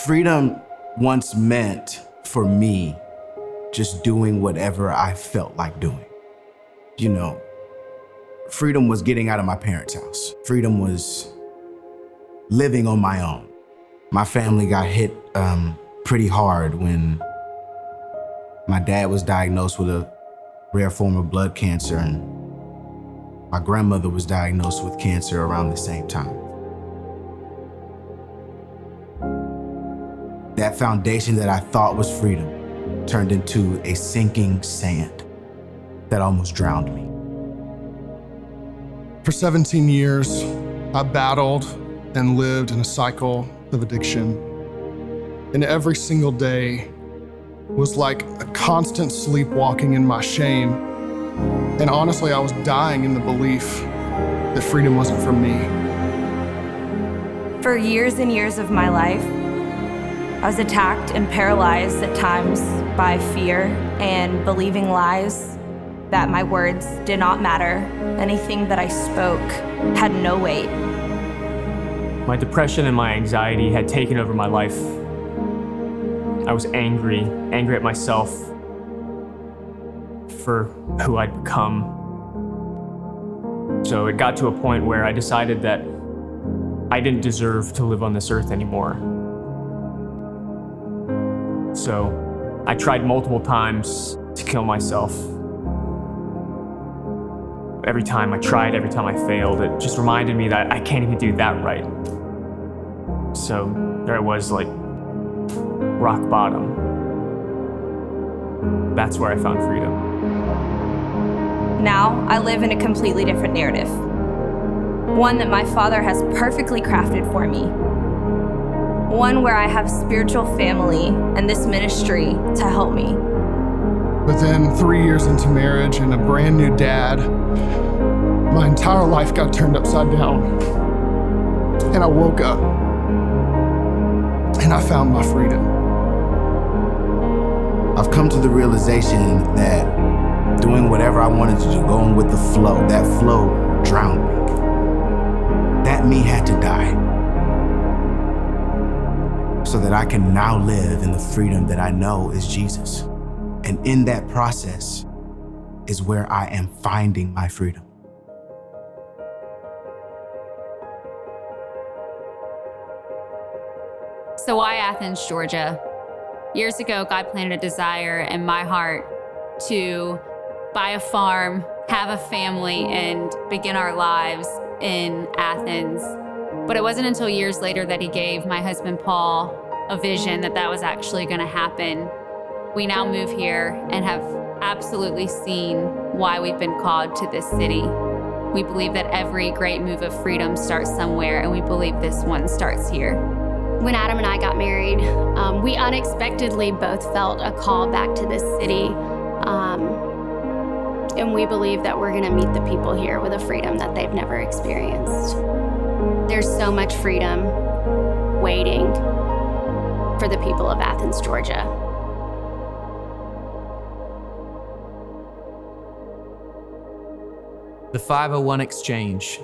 Freedom once meant, for me, just doing whatever I felt like doing. You know, freedom was getting out of my parents' house. Freedom was living on my own. My family got hit pretty hard when my dad was diagnosed with a rare form of blood cancer, and my grandmother was diagnosed with cancer around the same time. That foundation that I thought was freedom turned into a sinking sand that almost drowned me. For 17 years, I battled and lived in a cycle of addiction. And every single day was like a constant sleepwalking in my shame. And honestly, I was dying in the belief that freedom wasn't for me. For years and years of my life, I was attacked and paralyzed at times by fear and believing lies, that my words did not matter. Anything that I spoke had no weight. My depression and my anxiety had taken over my life. I was angry at myself for who I'd become. So it got to a point where I decided that I didn't deserve to live on this earth anymore. So I tried multiple times to kill myself. Every time I tried, every time I failed, it just reminded me that I can't even do that right. So there I was, like, rock bottom. That's where I found freedom. Now I live in a completely different narrative. One that my Father has perfectly crafted for me. One where I have spiritual family and this ministry to help me. But then 3 years into marriage and a brand new dad, my entire life got turned upside down. And I woke up and I found my freedom. I've come to the realization that doing whatever I wanted to do, going with the flow, that flow drowned me. That me had to die so that I can now live in the freedom that I know is Jesus. And in that process is where I am finding my freedom. So why Athens, Georgia? Years ago, God planted a desire in my heart to buy a farm, have a family, and begin our lives in Athens. But it wasn't until years later that he gave my husband, Paul, a vision that that was actually going to happen. We now move here and have absolutely seen why we've been called to this city. We believe that every great move of freedom starts somewhere, and we believe this one starts here. When Adam and I got married, we unexpectedly both felt a call back to this city. And we believe that we're going to meet the people here with a freedom that they've never experienced. There's so much freedom waiting for the people of Athens, Georgia. The 501 exchange.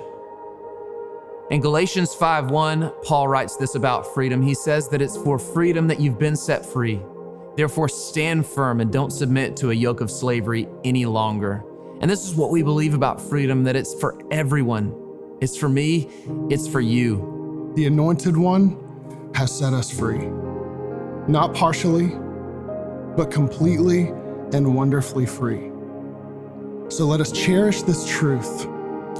In Galatians 5:1, Paul writes this about freedom. He says that it's for freedom that you've been set free. Therefore, stand firm and don't submit to a yoke of slavery any longer. And this is what we believe about freedom, that it's for everyone. It's for me, it's for you. The Anointed One has set us free. Not partially, but completely and wonderfully free. So let us cherish this truth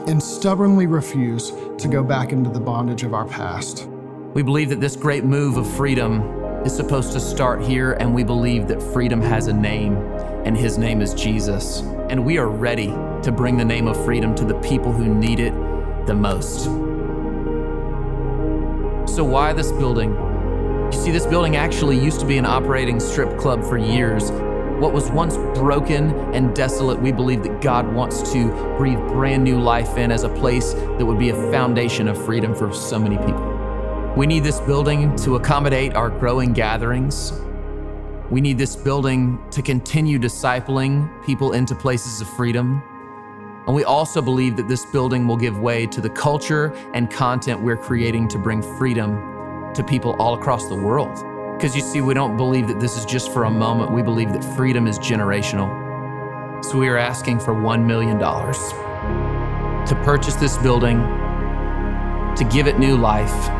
and stubbornly refuse to go back into the bondage of our past. We believe that this great move of freedom is supposed to start here, and we believe that freedom has a name, and his name is Jesus. And we are ready to bring the name of freedom to the people who need it the most. So why this building? You see, this building actually used to be an operating strip club for years. What was once broken and desolate, we believe that God wants to breathe brand new life in as a place that would be a foundation of freedom for so many people. We need this building to accommodate our growing gatherings. We need this building to continue discipling people into places of freedom. And we also believe that this building will give way to the culture and content we're creating to bring freedom to people all across the world. Because you see, we don't believe that this is just for a moment. We believe that freedom is generational. So we are asking for $1 million to purchase this building, to give it new life,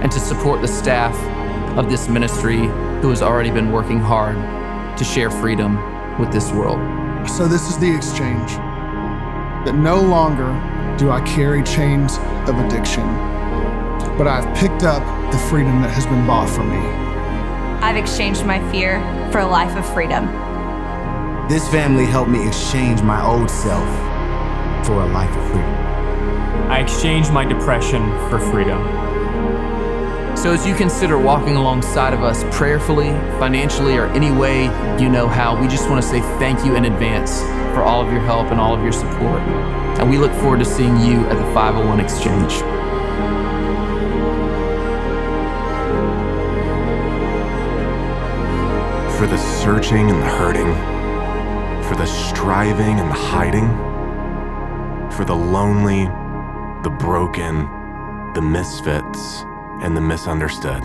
and to support the staff of this ministry who has already been working hard to share freedom with this world. So this is the exchange. That no longer do I carry chains of addiction, but I've picked up the freedom that has been bought from me. I've exchanged my fear for a life of freedom. This family helped me exchange my old self for a life of freedom. I exchanged my depression for freedom. So as you consider walking alongside of us prayerfully, financially, or any way you know how, we just want to say thank you in advance for all of your help and all of your support. And we look forward to seeing you at the 501 Exchange. For the searching and the hurting, for the striving and the hiding, for the lonely, the broken, the misfits, and the misunderstood.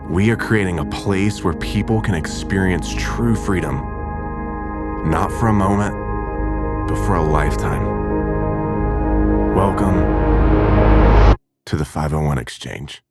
We are creating a place where people can experience true freedom, not for a moment, but for a lifetime. Welcome to the 501 Exchange.